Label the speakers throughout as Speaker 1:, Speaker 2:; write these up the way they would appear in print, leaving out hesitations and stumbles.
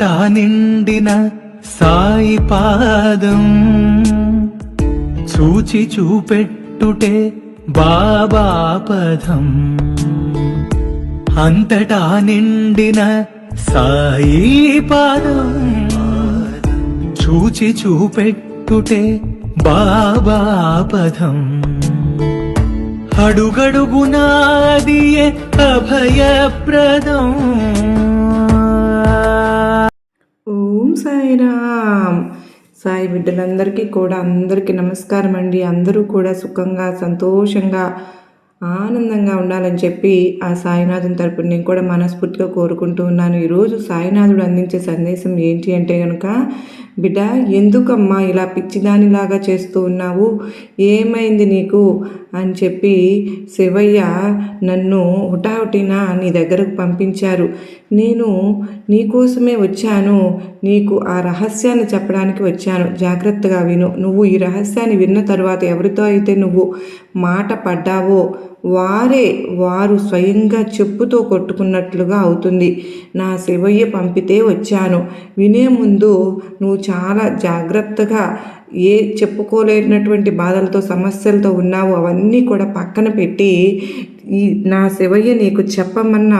Speaker 1: నిండిన సాయి పాదం చూచి చూపెట్టుటే బాబా పదం. అంతటా నిండిన సాయి పాదం చూచి చూపెట్టుటే బాబా పదం. అడుగడుగునాదియే అభయప్రదం.
Speaker 2: ఓం సాయిరామ్. సాయి బిడ్డలందరికీ కూడా అందరికీ నమస్కారం అండి. అందరూ కూడా సుఖంగా సంతోషంగా ఆనందంగా ఉండాలని చెప్పి ఆ సాయినాథుని తరపున నేను కూడా మనస్ఫూర్తిగా కోరుకుంటూ ఉన్నాను. ఈరోజు సాయినాథుడు అందించే సందేశం ఏంటి అంటే కనుక, బిడ్డ ఎందుకమ్మా ఇలా పిచ్చిదానిలాగా చేస్తూ ఉన్నావు, ఏమైంది నీకు అని చెప్పి శివయ్య నన్ను హుటాహుటిన నీ దగ్గరకు పంపించారు. నేను నీకోసమే వచ్చాను, నీకు ఆ రహస్యాన్ని చెప్పడానికి వచ్చాను. జాగ్రత్తగా విను. నువ్వు ఈ రహస్యాన్ని విన్న తరువాత ఎవరితో అయితే నువ్వు మాట పడ్డావో వారు స్వయంగా చెప్పుతో కొట్టుకున్నట్లుగా అవుతుంది. నా శివయ్య పంపితే వచ్చాను. వినే ముందు నువ్వు చాలా జాగ్రత్తగా చెప్పుకోలేనటువంటి బాధలతో సమస్యలతో ఉన్నావు అవన్నీ కూడా పక్కన పెట్టి నా శివయ్య నీకు చెప్పమన్న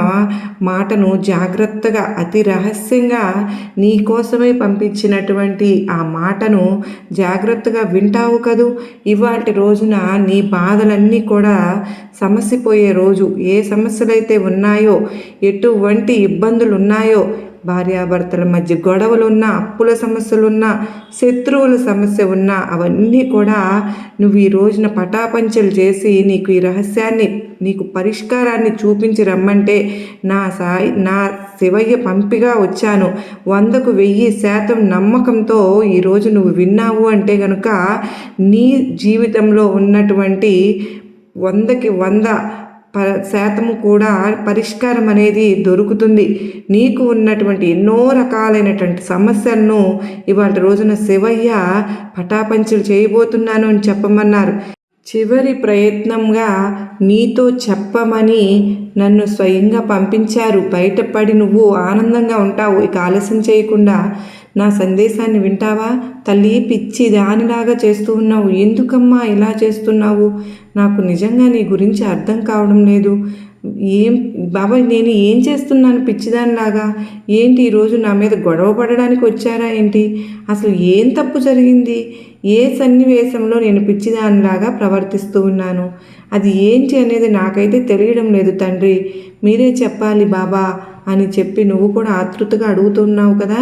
Speaker 2: మాటను జాగ్రత్తగా అతి రహస్యంగా నీ కోసమే పంపించినటువంటి ఆ మాటను జాగ్రత్తగా వింటావు కదూ. ఇవాటి రోజున నీ బాధలన్నీ కూడా సమసిపోయే రోజు. ఏ సమస్యలైతే ఉన్నాయో, ఎటువంటి ఇబ్బందులు ఉన్నాయో, భార్యాభర్తల మధ్య గొడవలున్నా, అప్పుల సమస్యలున్నా, శత్రువుల సమస్య ఉన్నా అవన్నీ కూడా నువ్వు ఈ రోజున పటాపంచలు చేసి నీకు ఈ రహస్యాన్ని, నీకు పరిష్కారాన్ని చూపించి రమ్మంటే నా శివయ్య పంపిగా వచ్చాను. 100కు 1000% నమ్మకంతో ఈరోజు నువ్వు విన్నావు అంటే కనుక నీ జీవితంలో ఉన్నటువంటి 100కి 100% కూడా పరిష్కారం అనేది దొరుకుతుంది. నీకు ఉన్నటువంటి ఎన్నో రకాలైనటువంటి సమస్యలను ఇవాళ రోజున శివయ్య పటాపంచలు చేయబోతున్నాను అని చెప్పమన్నారు. చివరి ప్రయత్నంగా నీతో చెప్పమని నన్ను స్వయంగా పంపించారు. బయటపడి నువ్వు ఆనందంగా ఉంటావు. ఇక ఆలస్యం చేయకుండా నా సందేశాన్ని వింటావా? తల్లి, పిచ్చి దానిలాగా చేస్తూ ఉన్నావు. ఎందుకమ్మా ఇలా చేస్తున్నావు? నాకు నిజంగా నీ గురించి అర్థం కావడం లేదు. బాబాయ్, నేను ఏం చేస్తున్నాను పిచ్చిదానిలాగా? ఏంటి ఈరోజు నా మీద గొడవ పడడానికి వచ్చారా ఏంటి? అసలు ఏం తప్పు జరిగింది? ఏ సన్నివేశంలో నేను పిచ్చిదానిలాగా ప్రవర్తిస్తూ ఉన్నాను? అది ఏంటి అనేది నాకైతే తెలియడం లేదు తండ్రి, మీరే చెప్పాలి బాబా అని చెప్పి నువ్వు కూడా ఆతృతగా అడుగుతున్నావు కదా.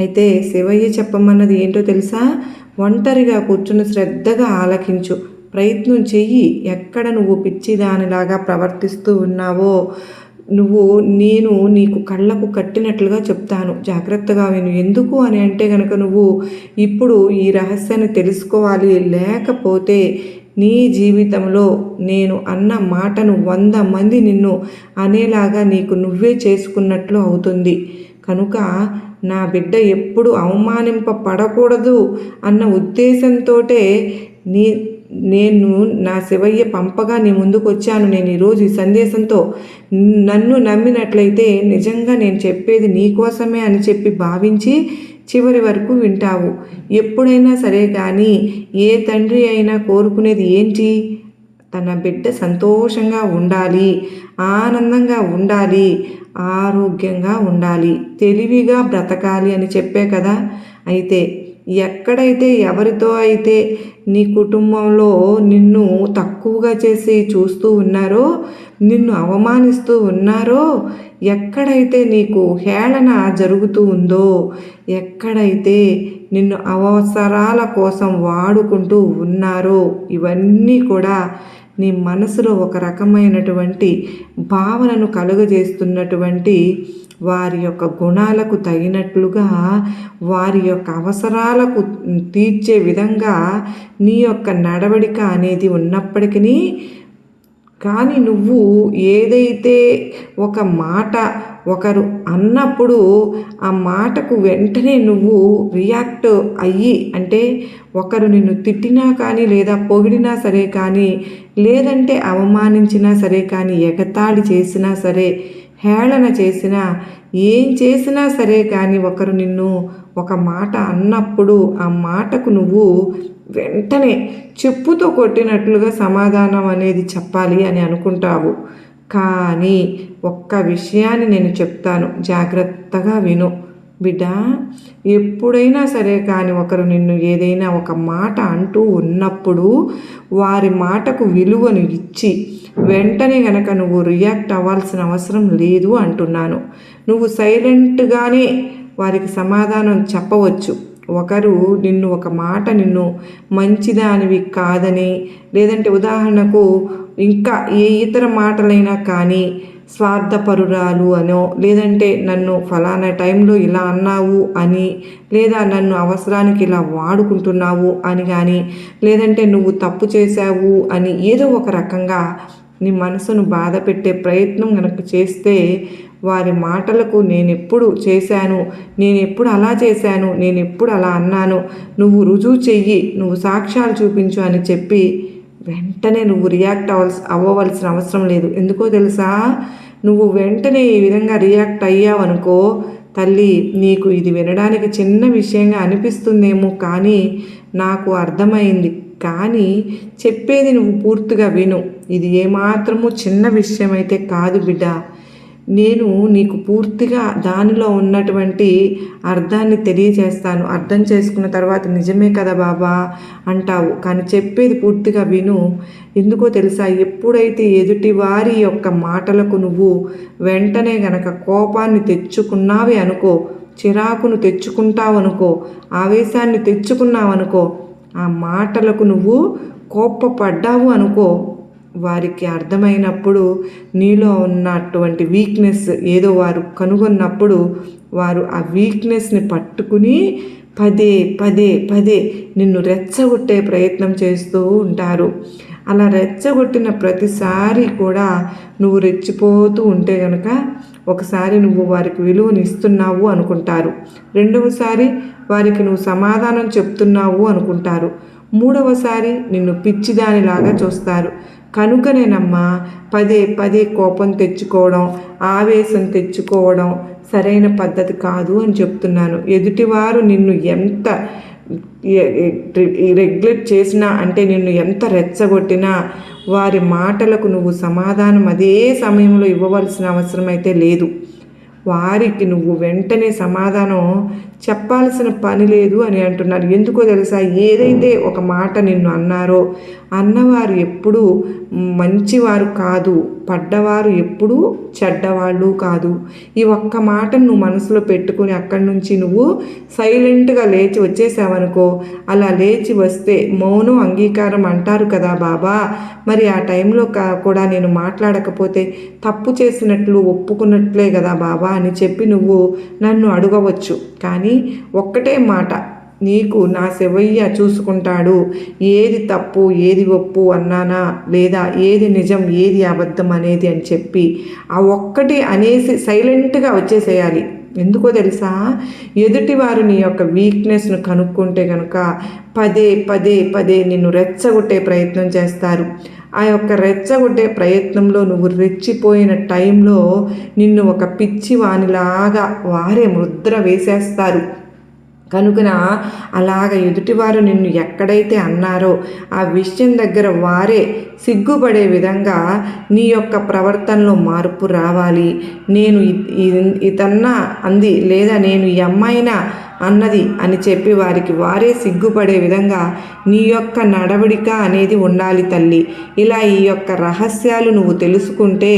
Speaker 2: అయితే శివయ్య చెప్పమన్నది ఏంటో తెలుసా? ఒంటరిగా కూర్చుని శ్రద్ధగా ఆలకించు, ప్రయత్నం చెయ్యి. ఎక్కడ నువ్వు పిచ్చిదానిలాగా ప్రవర్తిస్తూ ఉన్నావో నేను నీకు కళ్ళకు కట్టినట్లుగా చెప్తాను. జాగ్రత్తగా విను. ఎందుకు అని అంటే కనుక నువ్వు ఇప్పుడు ఈ రహస్యాన్ని తెలుసుకోవాలి. లేకపోతే నీ జీవితంలో నేను అన్న మాటను 100 మంది నిన్ను అనేలాగా నీకు నువ్వే చేసుకున్నట్లు అవుతుంది. కనుక నా బిడ్డ ఎప్పుడు అవమానింపబడకూడదు అన్న ఉద్దేశంతో నేను నా శివయ్య పంపగా నీ ముందుకు వచ్చాను. నేను ఈరోజు ఈ సందేశంతో నన్ను నమ్మినట్లయితే నిజంగా నేను చెప్పేది నీ కోసమే అని చెప్పి భావించి చివరి వరకు వింటావు. ఎప్పుడైనా సరే కానీ ఏ తండ్రి అయినా కోరుకునేది ఏంటి? తన బిడ్డ సంతోషంగా ఉండాలి, ఆనందంగా ఉండాలి, ఆరోగ్యంగా ఉండాలి, తెలివిగా బ్రతకాలి అని చెప్పే కదా. అయితే ఎక్కడైతే ఎవరితో అయితే నీ కుటుంబంలో నిన్ను తక్కువగా చేసి చూస్తూ ఉన్నారో, నిన్ను అవమానిస్తూ ఉన్నారో, ఎక్కడైతే నీకు హేళన జరుగుతూ ఉందో, ఎక్కడైతే నిన్ను అవసరాల కోసం వాడుకుంటూ ఉన్నారో, ఇవన్నీ కూడా నీ మనసులో ఒక రకమైనటువంటి భావనను కలుగజేస్తున్నటువంటి వారి యొక్క గుణాలకు తగినట్లుగా, వారి యొక్క అవసరాలకు తీర్చే విధంగా నీ యొక్క నడవడిక అనేది ఉన్నప్పటికీ కానీ నువ్వు ఏదైతే ఒక మాట ఒకరు అన్నప్పుడు ఆ మాటకు వెంటనే నువ్వు రియాక్ట్ అయ్యి, అంటే ఒకరు నిన్ను తిట్టినా కానీ, లేదా పొగిడినా సరే కానీ, లేదంటే అవమానించినా సరే కానీ, ఎగతాళి చేసినా సరే, హేళన చేసినా ఏం చేసినా సరే కానీ ఒకరు నిన్ను ఒక మాట అన్నప్పుడు ఆ మాటకు నువ్వు వెంటనే చెప్పుతో కొట్టినట్లుగా సమాధానం అనేది చెప్పాలి అని అనుకుంటావు. కానీ ఒక్క విషయాన్ని నేను చెప్తాను, జాగ్రత్తగా విను బిడ్డ. ఎప్పుడైనా సరే కానీ ఒకరు నిన్ను ఏదైనా ఒక మాట అంటూ ఉన్నప్పుడు వారి మాటకు విలువను ఇచ్చి వెంటనే గనక నువ్వు రియాక్ట్ అవ్వాల్సిన అవసరం లేదు అంటున్నాను. నువ్వు సైలెంట్గానే వారికి సమాధానం చెప్పవచ్చు. ఒకరు నిన్ను ఒక మాట నిన్ను మంచిదానివి కాదని, లేదంటే ఉదాహరణకు ఇంకా ఏ ఇతర మాటలైనా కానీ స్వార్థపరురాలు అనో, లేదంటే నన్ను ఫలానా టైంలో ఇలా అన్నావు అని, లేదా నన్ను అవసరానికి ఇలా వాడుకుంటున్నావు అని కానీ, లేదంటే నువ్వు తప్పు చేశావు అని ఏదో ఒక రకంగా నీ మనసును బాధ పెట్టే ప్రయత్నం కనుక చేస్తే వారి మాటలకు నేనెప్పుడు చేశాను, నేనెప్పుడు అలా చేశాను, నేనెప్పుడు అలా అన్నాను, నువ్వు రుజువు చెయ్యి, నువ్వు సాక్ష్యాలు చూపించు అని చెప్పి వెంటనే నువ్వు రియాక్ట్ అవ్వవలసిన అవసరం లేదు. ఎందుకో తెలుసా? నువ్వు వెంటనే ఈ విధంగా రియాక్ట్ అయ్యావనుకో తల్లి, నీకు ఇది వినడానికి చిన్న విషయంగా అనిపిస్తుందేమో, కానీ నాకు అర్థమైంది. కానీ చెప్పేది నువ్వు పూర్తిగా విను. ఇది ఏమాత్రము చిన్న విషయం అయితే కాదు బిడ్డ. నేను నీకు పూర్తిగా దానిలో ఉన్నటువంటి అర్థాన్ని తెలియజేస్తాను. అర్థం చేసుకున్న తర్వాత నిజమే కదా బాబా అంటావు, కానీ చెప్పేది పూర్తిగా విను. ఎందుకో తెలుసా? ఎప్పుడైతే ఎదుటి వారి యొక్క మాటలకు నువ్వు వెంటనే గనక కోపాన్ని తెచ్చుకున్నావే అనుకో, చిరాకును తెచ్చుకుంటావనుకో, ఆవేశాన్ని తెచ్చుకున్నావనుకో, ఆ మాటలకు నువ్వు కోపపడ్డావు అనుకో, వారికి అర్థమైనప్పుడు నీలో ఉన్నటువంటి వీక్నెస్ ఏదో వారు కనుగొన్నప్పుడు వారు ఆ వీక్నెస్ని పట్టుకుని పదే పదే పదే నిన్ను రెచ్చగొట్టే ప్రయత్నం చేస్తూ ఉంటారు. అలా రెచ్చగొట్టిన ప్రతిసారి కూడా నువ్వు రెచ్చిపోతూ ఉంటే కనుక ఒకసారి నువ్వు వారికి విలువను ఇస్తున్నావు అనుకుంటారు, రెండవసారి వారికి నువ్వు సమాధానం చెప్తున్నావు అనుకుంటారు, మూడవసారి నిన్ను పిచ్చిదానిలాగా చూస్తారు. కనుకనేనమ్మా పదే పదే కోపం తెచ్చుకోవడం, ఆవేశం తెచ్చుకోవడం సరైన పద్ధతి కాదు అని చెప్తున్నాను. ఎదుటివారు నిన్ను ఎంత రెగ్యులేట్ చేసినా, అంటే నిన్ను ఎంత రెచ్చగొట్టినా వారి మాటలకు నువ్వు సమాధానం అదే సమయంలో ఇవ్వవలసిన అవసరం అయితే లేదు. వారికి నువ్వు వెంటనే సమాధానం చెప్పాల్సిన పని లేదు అని అంటున్నారు. ఎందుకో తెలుసా? ఏదైతే ఒక మాట నిన్ను అన్నారో అన్నవారు ఎప్పుడూ మంచివారు కాదు, పడ్డవారు ఎప్పుడూ చెడ్డవాళ్ళు కాదు. ఈ ఒక్క మాటను నువ్వు మనసులో పెట్టుకుని అక్కడి నుంచి నువ్వు సైలెంట్గా లేచి వచ్చేసావనుకో, అలా లేచి వస్తే మౌనం అంగీకారం అంటారు కదా బాబా. మరి ఆ టైంలో కూడా నేను మాట్లాడకపోతే తప్పు చేసినట్లు ఒప్పుకున్నట్లే కదా బాబా అని చెప్పి నువ్వు నన్ను అడగవచ్చు. కానీ ఒక్కటే మాట, నీకు నా శివయ్య చూసుకుంటాడు, ఏది తప్పు ఏది ఒప్పు అన్నానా, లేదా ఏది నిజం ఏది అబద్ధం అనేది అని చెప్పి ఆ ఒక్కటి అనేసి సైలెంట్గా వచ్చేసేయాలి. ఎందుకో తెలుసా? ఎదుటివారు నీ యొక్క వీక్నెస్ను కనుక్కుంటే కనుక పదే పదే పదే నిన్ను రెచ్చగొట్టే ప్రయత్నం చేస్తారు. ఆ యొక్క రెచ్చగొట్టే ప్రయత్నంలో నువ్వు రెచ్చిపోయిన టైంలో నిన్ను ఒక పిచ్చివానిలాగా వారే ముద్ర వేసేస్తారు. కనుకన అలాగ ఎదుటివారు నిన్ను ఎక్కడైతే అన్నారో ఆ విషయం దగ్గర వారే సిగ్గుపడే విధంగా నీ యొక్క ప్రవర్తనలో మార్పు రావాలి. నేను ఇతన్నా అంది, లేదా నేను ఈ అమ్మాయినా అన్నది అని చెప్పి వారికి వారే సిగ్గుపడే విధంగా నీ యొక్క నడవడిక అనేది ఉండాలి తల్లి. ఇలా ఈ యొక్క రహస్యాలు నువ్వు తెలుసుకుంటే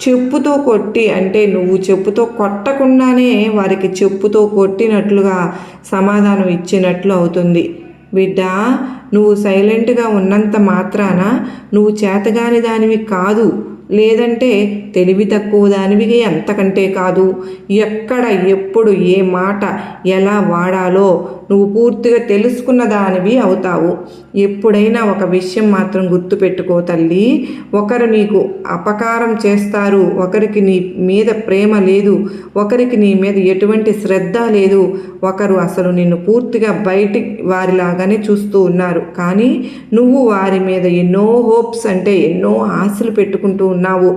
Speaker 2: చెప్పుతో కొట్టి, అంటే నువ్వు చెప్పుతో కొట్టకుండానే వారికి చెప్పుతో కొట్టినట్లుగా సమాధానం ఇచ్చినట్లు అవుతుంది. బిడ్డ, నువ్వు సైలెంట్గా ఉన్నంత మాత్రాన నువ్వు చేతగాని దానివి కాదు, లేదంటే తెలివి తక్కువ దానివి అంతకంటే కాదు. ఎక్కడ ఎప్పుడు ఏ మాట ఎలా వాడాలో నువ్వు పూర్తిగా తెలుసుకున్న దానివి అవుతావు. ఎప్పుడైనా ఒక విషయం మాత్రం గుర్తుపెట్టుకో తల్లి, ఒకరు నీకు అపకారం చేస్తారు, ఒకరికి నీ మీద ప్రేమ లేదు, ఒకరికి నీ మీద ఎటువంటి శ్రద్ధ లేదు, ఒకరు అసలు నిన్ను పూర్తిగా బయటి వారిలాగానే చూస్తూ ఉన్నారు. కానీ నువ్వు వారి మీద ఎన్నో హోప్స్ అంటే ఎన్నో ఆశలు పెట్టుకుంటూ ఉన్నావు.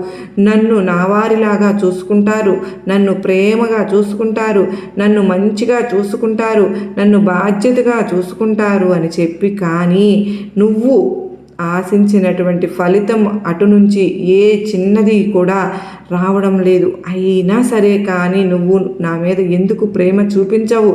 Speaker 2: నన్ను నా వారిలాగా చూసుకుంటారు, నన్ను ప్రేమగా చూసుకుంటారు, నన్ను మంచిగా చూసుకుంటారు, నన్ను బాధ్యతగా చూసుకుంటారు అని చెప్పి, కానీ నువ్వు ఆశించినటువంటి ఫలితం అటు నుంచి ఏ చిన్నది కూడా రావడం లేదు. అయినా సరే కానీ నువ్వు నా మీద ఎందుకు ప్రేమ చూపించవు,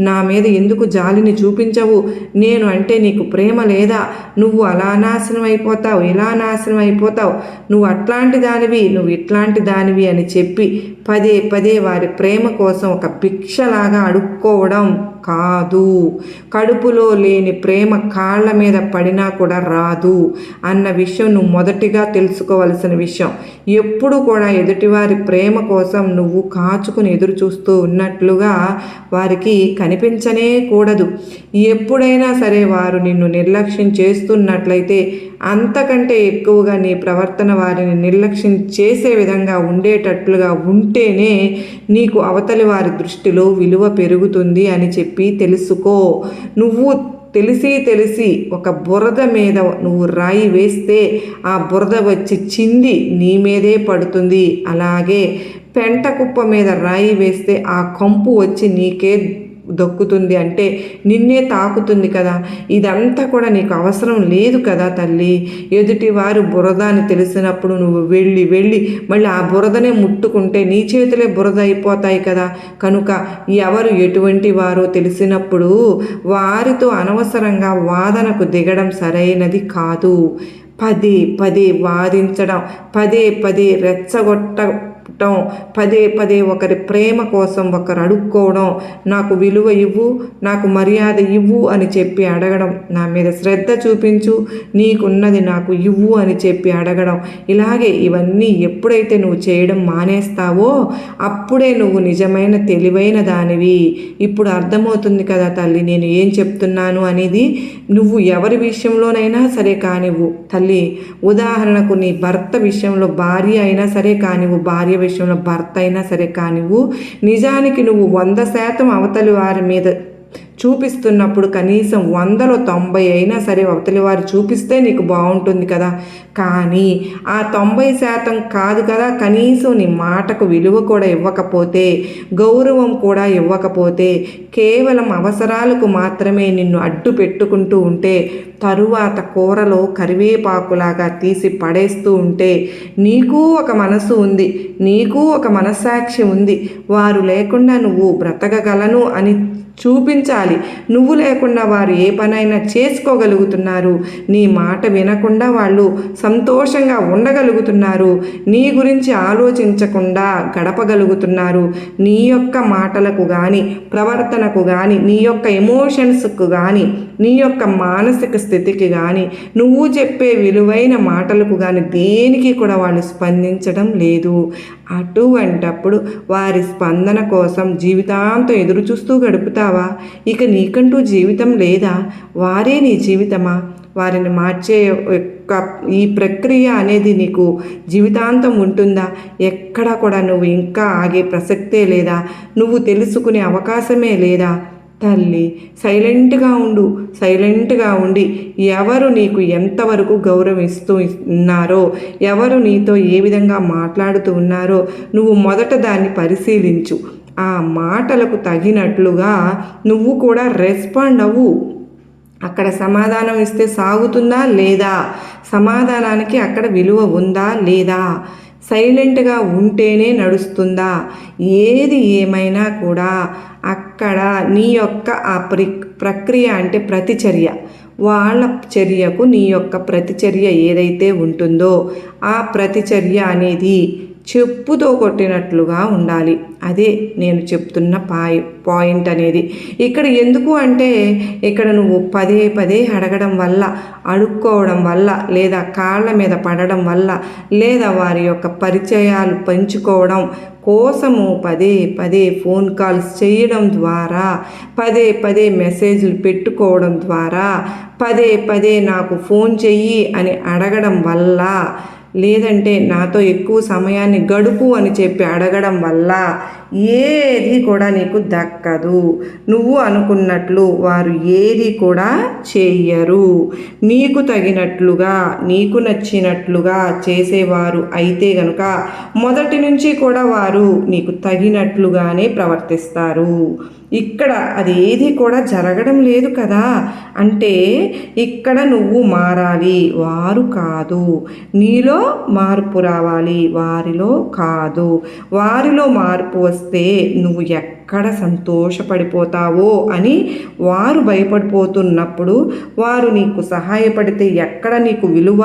Speaker 2: నా మీద ఎందుకు జాలిని చూపించవు, నేను అంటే నీకు ప్రేమ లేదా, నువ్వు అలా నాశనం అయిపోతావు, ఇలా నాశనం అయిపోతావు, నువ్వు అట్లాంటి దానివి, నువ్వు ఇట్లాంటి దానివి అని చెప్పి పదే పదే వారి ప్రేమ కోసం ఒక భిక్షలాగా అడుక్కోవడం కాదు. కడుపులో లేని ప్రేమ కాళ్ళ మీద పడినా కూడా రాదు అన్న విషయం నువ్వు మొదటిగా తెలుసుకోవలసిన విషయం. ఎప్పుడు కూడా ఎదుటివారి ప్రేమ కోసం నువ్వు కాచుకుని ఎదురు చూస్తూ ఉన్నట్లుగా వారికి కనిపించనే కూడదు. ఎప్పుడైనా సరే వారు నిన్ను నిర్లక్ష్యం చేస్తున్నట్లయితే అంతకంటే ఎక్కువగా నీ ప్రవర్తన వారిని నిర్లక్ష్యం చేసే విధంగా ఉండేటట్లుగా ఉంటేనే నీకు అవతలి వారి దృష్టిలో విలువ పెరుగుతుంది అని చెప్పి తెలుసుకో. నువ్వు తెలిసి ఒక బురద మీద నువ్వు రాయి వేస్తే ఆ బురద వచ్చి చింది నీ మీదే పడుతుంది. అలాగే పెంట కుప్ప మీద రాయి వేస్తే ఆ కంపు వచ్చి నీకే దొక్కుతుంది, అంటే నిన్నే తాకుతుంది కదా. ఇదంతా కూడా నీకు అవసరం లేదు కదా తల్లి. ఎదుటివారు బురద అని తెలిసినప్పుడు నువ్వు వెళ్ళి మళ్ళీ ఆ బురదనే ముట్టుకుంటే నీ చేతులే బురద అయిపోతాయి కదా. కనుక ఎవరు ఎటువంటి వారో తెలిసినప్పుడు వారితో అనవసరంగా వాదనకు దిగడం సరైనది కాదు. పదే పదే వాదించడం, పదే పదే రెచ్చగొట్టడం, పదే పదే ఒకరి ప్రేమ కోసం ఒకరు అడుక్కోవడం, నాకు విలువ ఇవ్వు, నాకు మర్యాద ఇవ్వు అని చెప్పి అడగడం, నా మీద శ్రద్ధ చూపించు, నీకున్నది నాకు ఇవ్వు అని చెప్పి అడగడం, ఇలాగే ఇవన్నీ ఎప్పుడైతే నువ్వు చేయడం మానేస్తావో అప్పుడే నువ్వు నిజమైన తెలివైన దానివి. ఇప్పుడు అర్థమవుతుంది కదా తల్లి నేను ఏం చెప్తున్నాను అనేది. నువ్వు ఎవరి విషయంలోనైనా సరే కానివ్వు తల్లి, ఉదాహరణకు నీ భర్త విషయంలో భార్య అయినా సరే కానివ్వు, భార్య విషయంలో భర్త అయినా సరే కానివ్వు, నిజానికి నువ్వు 100% అవతలి వారి మీద చూపిస్తున్నప్పుడు కనీసం 100లో 90 అయినా సరే అవతలి వారు చూపిస్తే నీకు బాగుంటుంది కదా. కానీ ఆ 90% కాదు కదా, కనీసం నీ మాటకు విలువ కూడా ఇవ్వకపోతే, గౌరవం కూడా ఇవ్వకపోతే, కేవలం అవసరాలకు మాత్రమే నిన్ను అడ్డు పెట్టుకుంటూ ఉంటే, తరువాత కూరలో కరివేపాకులాగా తీసి పడేస్తూ ఉంటే, నీకు ఒక మనసు ఉంది, నీకు ఒక మనస్సాక్షి ఉంది, వారు లేకుండా నువ్వు బ్రతకగలను అని చూపించాలి. నువ్వు లేకుండా వారు ఏ పనైనా చేసుకోగలుగుతున్నారు, నీ మాట వినకుండా వాళ్ళు సంతోషంగా ఉండగలుగుతున్నారు, నీ గురించి ఆలోచించకుండా గడపగలుగుతున్నారు. నీ యొక్క మాటలకు కానీ, ప్రవర్తనకు కానీ, నీ యొక్క ఎమోషన్స్కు కానీ, నీ యొక్క మానసిక స్థితికి కానీ, నువ్వు చెప్పే విలువైన మాటలకు కానీ దేనికి కూడా వాళ్ళు స్పందించడం లేదు. అటువంటప్పుడు వారి స్పందన కోసం జీవితాంతం ఎదురు చూస్తూ గడుపుతావా? ఇక నీకంటూ జీవితం లేదా? వారే నీ జీవితమా? వారిని మార్చే యొక్క ఈ ప్రక్రియ అనేది నీకు జీవితాంతం ఉంటుందా? ఎక్కడా కూడా నువ్వు ఇంకా ఆగే ప్రసక్తే లేదా? నువ్వు తెలుసుకునే అవకాశమే లేదా? తల్లి సైలెంట్గా ఉండి ఎవరు నీకు ఎంతవరకు గౌరవిస్తూ ఉన్నారో, ఎవరు నీతో ఏ విధంగా మాట్లాడుతూ ఉన్నారో నువ్వు మొదట దాన్ని పరిశీలించు. ఆ మాటలకు తగినట్లుగా నువ్వు కూడా రెస్పాండ్ అవ్వు. అక్కడ సమాధానం ఇస్తే సాగుతుందా లేదా? సమాధానానికి అక్కడ విలువ ఉందా లేదా? సైలెంట్గా ఉంటేనే నడుస్తుందా? ఏది ఏమైనా కూడా అక్కడ నీ యొక్క ఆ ప్రక్రియ అంటే ప్రతిచర్య, వాళ్ళ చర్యకు నీ యొక్క ప్రతిచర్య ఏదైతే ఉంటుందో ఆ ప్రతిచర్య అనేది చెప్పుతో కొట్టినట్లుగా ఉండాలి. అదే నేను చెప్తున్న పాయింట్ అనేది. ఇక్కడ ఎందుకు అంటే, ఇక్కడ నువ్వు పదే పదే అడగడం వల్ల, అడుక్కోవడం వల్ల, లేదా కాళ్ళ మీద పడడం వల్ల, లేదా వారి యొక్క పరిచయాలు పంచుకోవడం కోసము పదే పదే ఫోన్ కాల్స్ చేయడం ద్వారా, పదే పదే మెసేజ్లు పెట్టుకోవడం ద్వారా, పదే పదే నాకు ఫోన్ చెయ్యి అని అడగడం వల్ల, లేదంటే నాతో ఎక్కువ సమయాన్ని గడుపు అని చెప్పి అడగడం వల్ల ఏది కూడా నీకు దక్కదు. నువ్వు అనుకున్నట్లు వారు ఏది కూడా చెయ్యరు. నీకు తగినట్లుగా, నీకు నచ్చినట్లుగా చేసేవారు అయితే గనుక మొదటి నుంచి కూడా వారు నీకు తగినట్లుగానే ప్రవర్తిస్తారు. ఇక్కడ అది ఏది కూడా జరగడం లేదు కదా, అంటే ఇక్కడ నువ్వు మారాలి, వారు కాదు. నీలో మార్పు రావాలి, వారిలో కాదు. వారిలో మార్పు వస్తే నువ్వు ఎక్కడ సంతోషపడిపోతావో అని వారు భయపడిపోతున్నప్పుడు, వారు నీకు సహాయపడితే ఎక్కడ నీకు విలువ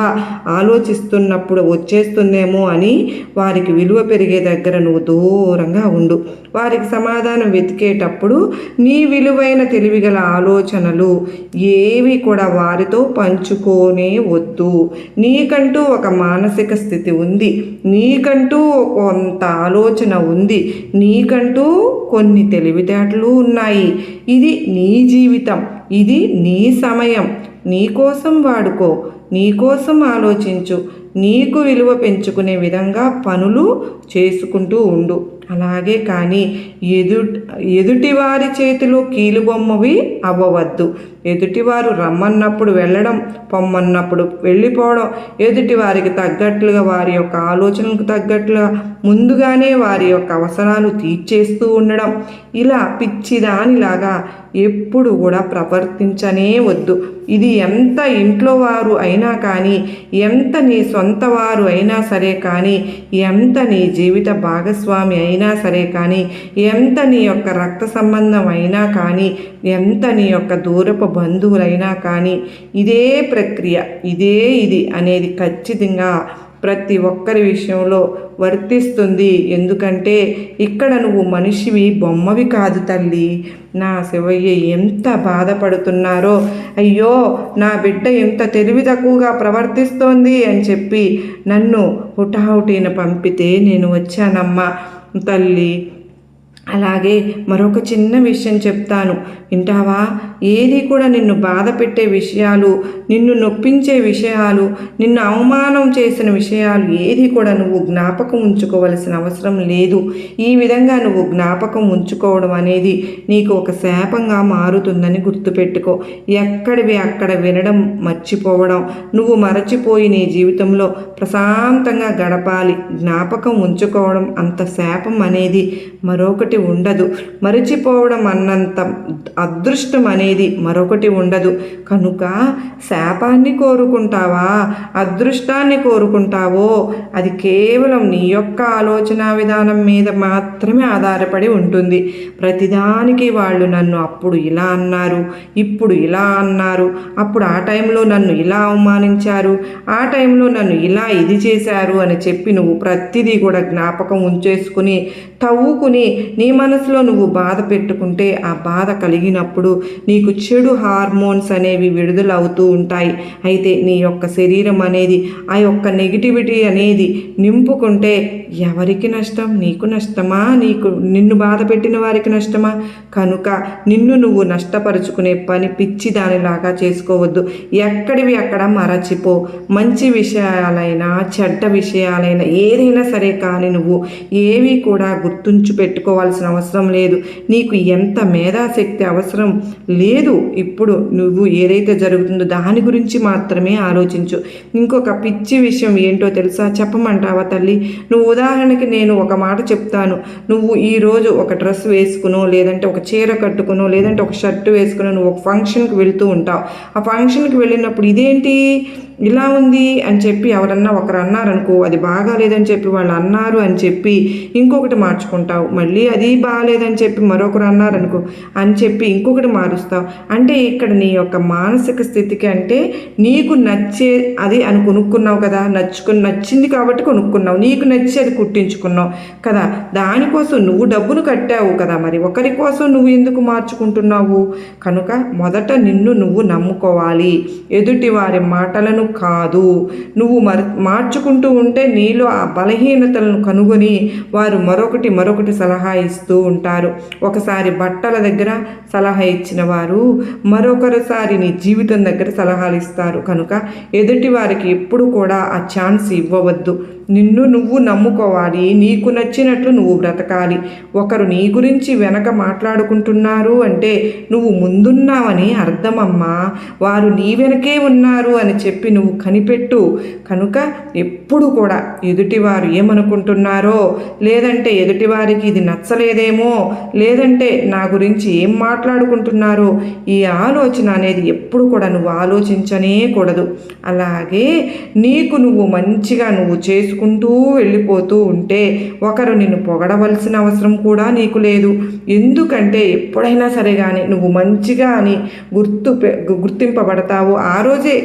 Speaker 2: ఆలోచిస్తున్నప్పుడు వచ్చేస్తుందేమో అని వారికి విలువ పెరిగే దగ్గర నువ్వు దూరంగా ఉండు. వారికి సమాధానం వెతికేటప్పుడు నీ విలువైన తెలివిగల ఆలోచనలు ఏవి కూడా వారితో పంచుకోనే వద్దు. నీకంటూ ఒక మానసిక స్థితి ఉంది, నీకంటూ కొంత ఆలోచన ఉంది, నీకంటూ కొన్ని తెలివితేటలు ఉన్నాయి. ఇది నీ జీవితం, ఇది నీ సమయం. నీకోసం వాడుకో, నీకోసం ఆలోచించు, నీకు విలువ పెంచుకునే విధంగా పనులు చేసుకుంటూ ఉండు. అలాగే కానీ ఎదుటివారి చేతిలో కీలుబొమ్మవి అవ్వవద్దు. ఎదుటివారు రమ్మన్నప్పుడు వెళ్ళడం, పొమ్మన్నప్పుడు వెళ్ళిపోవడం, ఎదుటివారికి తగ్గట్లుగా వారి యొక్క ఆలోచనలకు తగ్గట్లుగా ముందుగానే వారి యొక్క అవసరాలు తీర్చేస్తూ ఉండడం, ఇలా పిచ్చిదానిలాగా ఎప్పుడు కూడా ప్రవర్తించనే వద్దు. ఇది ఎంత ఇంట్లో వారు అయినా కానీ, ఎంత నీ సొంత వారు అయినా సరే కానీ, ఎంత నీ జీవిత భాగస్వామి అయినా సరే కానీ, ఎంత నీ యొక్క రక్త సంబంధం అయినా కానీ, ఎంత నీ యొక్క దూరపు బంధువులైనా కానీ, ఇదే ప్రక్రియ, ఇది అనేది ఖచ్చితంగా ప్రతి ఒక్కరి విషయంలో వర్తిస్తుంది. ఎందుకంటే ఇక్కడ నువ్వు మనిషివి, బొమ్మవి కాదు తల్లి. నా శివయ్య ఎంత బాధపడుతున్నారో, అయ్యో నా బిడ్డ ఎంత తెలివి తక్కువగా ప్రవర్తిస్తోంది అని చెప్పి నన్ను హుటాహుటిన పంపితే నేను వచ్చానమ్మా తల్లి. అలాగే మరొక చిన్న విషయం చెప్తాను, వింటావా? ఏది కూడా నిన్ను బాధ పెట్టే విషయాలు, నిన్ను నొప్పించే విషయాలు, నిన్ను అవమానం చేసిన విషయాలు ఏది కూడా నువ్వు జ్ఞాపకం ఉంచుకోవలసిన అవసరం లేదు. ఈ విధంగా నువ్వు జ్ఞాపకం ఉంచుకోవడం అనేది నీకు ఒక శాపంగా మారుతుందని గుర్తుపెట్టుకో. ఎక్కడివి అక్కడ వినడం మర్చిపోవడం, నువ్వు మరచిపోయి నీ జీవితంలో ప్రశాంతంగా గడపాలి. జ్ఞాపకం ఉంచుకోవడం అంత శాపం అనేది మరొకటి ఉండదు. మరచిపోవడం అన్నంత అదృష్టం అనేది మరొకటి ఉండదు. కనుక శాపాన్ని కోరుకుంటావా, అదృష్టాన్ని కోరుకుంటావో అది కేవలం నీ యొక్క ఆలోచన విధానం మీద మాత్రమే ఆధారపడి ఉంటుంది. ప్రతిదానికి వాళ్ళు నన్ను అప్పుడు ఇలా అన్నారు, ఇప్పుడు ఇలా అన్నారు, అప్పుడు ఆ టైంలో నన్ను ఇలా అవమానించారు, ఆ టైంలో నన్ను ఇలా ఇది చేశారు అని చెప్పి నువ్వు ప్రతిదీ కూడా జ్ఞాపకం ఉంచేసుకుని తవ్వుకుని నీ మనసులో నువ్వు బాధ పెట్టుకుంటే, ఆ బాధ కలిగినప్పుడు నీకు చెడు హార్మోన్స్ అనేవి విడుదల అవుతూ ఉంటాయి. అయితే నీ యొక్క శరీరం అనేది ఆ యొక్క నెగిటివిటీ అనేది నింపుకుంటే ఎవరికి నష్టం? నీకు నష్టమా? నిన్ను బాధ పెట్టిన వారికి నష్టమా? కనుక నిన్ను నువ్వు నష్టపరుచుకునే పని పిచ్చి దానిలాగా చేసుకోవద్దు. ఎక్కడివి అక్కడ మరచిపో. మంచి విషయాలైనా చెడ్డ విషయాలైనా ఏదైనా సరే కానీ నువ్వు ఏవి కూడా గుర్తుంచి పెట్టుకోవాల్సిన అవసరం లేదు. నీకు ఎంత మేధాశక్తి అవసరం లేదు. ఇప్పుడు నువ్వు ఏదైతే జరుగుతుందో దాని గురించి మాత్రమే ఆలోచించు. ఇంకొక పిచ్చి విషయం ఏంటో తెలుసా? చెప్పమంటావా తల్లి? నువ్వు ఉదాహరణకి నేను ఒక మాట చెప్తాను. నువ్వు ఈరోజు ఒక డ్రెస్ వేసుకునో, లేదంటే ఒక చీర కట్టుకునో, లేదంటే ఒక షర్టు వేసుకునో నువ్వు ఒక ఫంక్షన్కి వెళుతూ ఉంటావు. ఆ ఫంక్షన్కి వెళ్ళినప్పుడు ఇదేంటి ఇలా ఉంది అని చెప్పి ఎవరన్నా ఒకరు అన్నారనుకో, అది బాగా లేదని చెప్పి వాళ్ళు అన్నారు అని చెప్పి ఇంకొకటి మార్చుకుంటావు. మళ్ళీ అది అది బాగాలేదని చెప్పి మరొకరు అన్నారనుకో అని చెప్పి ఇంకొకటి మారుస్తావు. అంటే ఇక్కడ నీ యొక్క మానసిక స్థితికి అంటే నీకు నచ్చే అది అని కొనుక్కున్నావు కదా, నచ్చింది కాబట్టి కొనుక్కున్నావు, నీకు నచ్చి అది కుట్టించుకున్నావు కదా, దానికోసం నువ్వు డబ్బులు కట్టావు కదా, మరి ఒకరి కోసం నువ్వు ఎందుకు మార్చుకుంటున్నావు? కనుక మొదట నిన్ను నువ్వు నమ్ముకోవాలి, ఎదుటి వారి మాటలను కాదు. నువ్వు మార్చుకుంటూ ఉంటే నీలో ఆ బలహీనతలను కనుగొని వారు మరొకటి సలహా ఇస్తూ ఉంటారు. ఒకసారి బట్టల దగ్గర సలహా ఇచ్చిన వారు మరొకసారి నీ జీవితం దగ్గర సలహాలు ఇస్తారు. కనుక ఎదుటి వారికి ఎప్పుడు కూడా ఆ ఛాన్స్ ఇవ్వవద్దు. నిన్ను నువ్వు నమ్ముకోవాలి, నీకు నచ్చినట్లు నువ్వు బ్రతకాలి. ఒకరు నీ గురించి వెనక మాట్లాడుకుంటున్నారు అంటే నువ్వు ముందున్నావని అర్థమమ్మా. వారు నీ వెనకే ఉన్నారు అని చెప్పి నువ్వు కనిపెట్టు. కనుక ఎప్పుడు కూడా ఎదుటివారు ఏమనుకుంటున్నారో, లేదంటే ఎదుటివారికి ఇది నచ్చలేదేమో, లేదంటే నా గురించి ఏం మాట్లాడుకుంటున్నారో, ఈ ఆలోచన అనేది ఎప్పుడు కూడా నువ్వు ఆలోచించనే కూడదు. అలాగే నీకు నువ్వు మంచిగా నువ్వు చేసుకుంటూ వెళ్ళిపోతూ ఉంటే ఒకరు నిన్ను పొగడవలసిన అవసరం కూడా నీకు లేదు. ఎందుకంటే ఎప్పుడైనా సరే కానీ నువ్వు మంచిగా అని గుర్తింపబడతావు, ఆ రోజే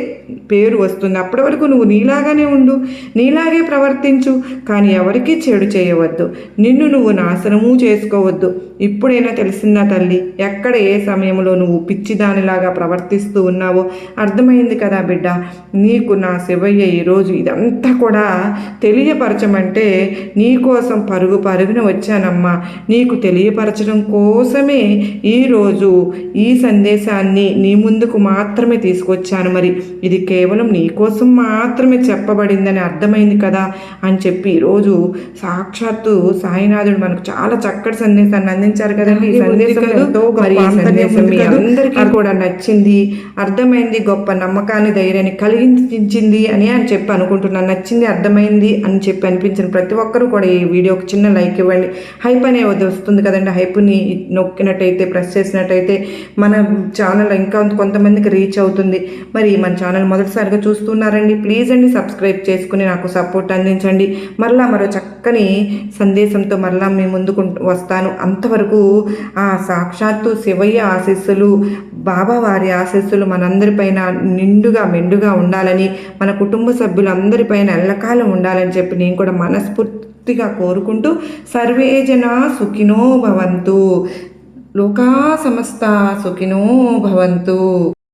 Speaker 2: పేరు వస్తుంది. అప్పటి వరకు నువ్వు నీలాగానే ఉండు, నీలాగే ప్రవర్తించు, కానీ ఎవరికీ చెడు చేయవద్దు, నిన్ను నువ్వు నాశనము చేసుకోవద్దు. ఇప్పుడైనా తెలిసిందా తల్లి, ఎక్కడ ఏ సమయంలో నువ్వు పిచ్చిదానిలాగా ప్రవర్తిస్తూ ఉన్నావో అర్థమైంది కదా బిడ్డ. నీకు నా శివయ్య ఈరోజు ఇదంతా కూడా తెలియపరచమంటే నీకోసం పరుగున వచ్చానమ్మా. నీకు తెలియపరచడం కోసమే ఈరోజు ఈ సందేశాన్ని నీ ముందుకు మాత్రమే తీసుకొచ్చాను. మరి ఇది కేవలం నీ కోసం మాత్రమే చెప్పబడిందని అర్థమైంది కదా అని చెప్పి ఈరోజు సాక్షాత్తు సాయినాథుడు మనకు చాలా చక్కటి సందేశాన్ని అందించారు కదండి. ఈ సందేశం ఎంతో అందరికీ కూడా నచ్చింది, అర్థమైంది, గొప్ప నమ్మకాన్ని ధైర్యాన్ని కలిగించింది అని చెప్పి అనుకుంటున్నాను. నచ్చింది, అర్థమైంది అని చెప్పి అనిపించిన ప్రతి ఒక్కరూ కూడా ఈ వీడియోకి చిన్న లైక్ ఇవ్వండి. హైప్ అనేది వస్తుంది కదండి, హైప్ని నొక్కినట్టయితే ప్రెస్ చేసినట్టయితే మన ఛానల్ ఇంకా కొంతమందికి రీచ్ అవుతుంది. మరి మన ఛానల్ మొదటిసారిగా చూస్తున్నారండి, ప్లీజ్ అండి సబ్స్క్రైబ్ చేసుకుని నాకు సపోర్ట్ అందించండి. మరో చక్కని సందేశంతో మరలా మీ ముందుకు వస్తాను. అంతవరకు ఆ సాక్షాత్తు శివయ్య ఆశీస్సులు, బాబా వారి ఆశీస్సులు మనందరిపైన నిండుగా మెండుగా ఉండాలని, మన కుటుంబ సభ్యులందరిపైన ఎల్లకాలం ఉండాలని చెప్పి నేను కూడా మనస్ఫూర్తిగా కోరుకుంటూ సర్వే జనా సుఖినో భవంతు, లోకా సమస్త సుఖినో భవంతు.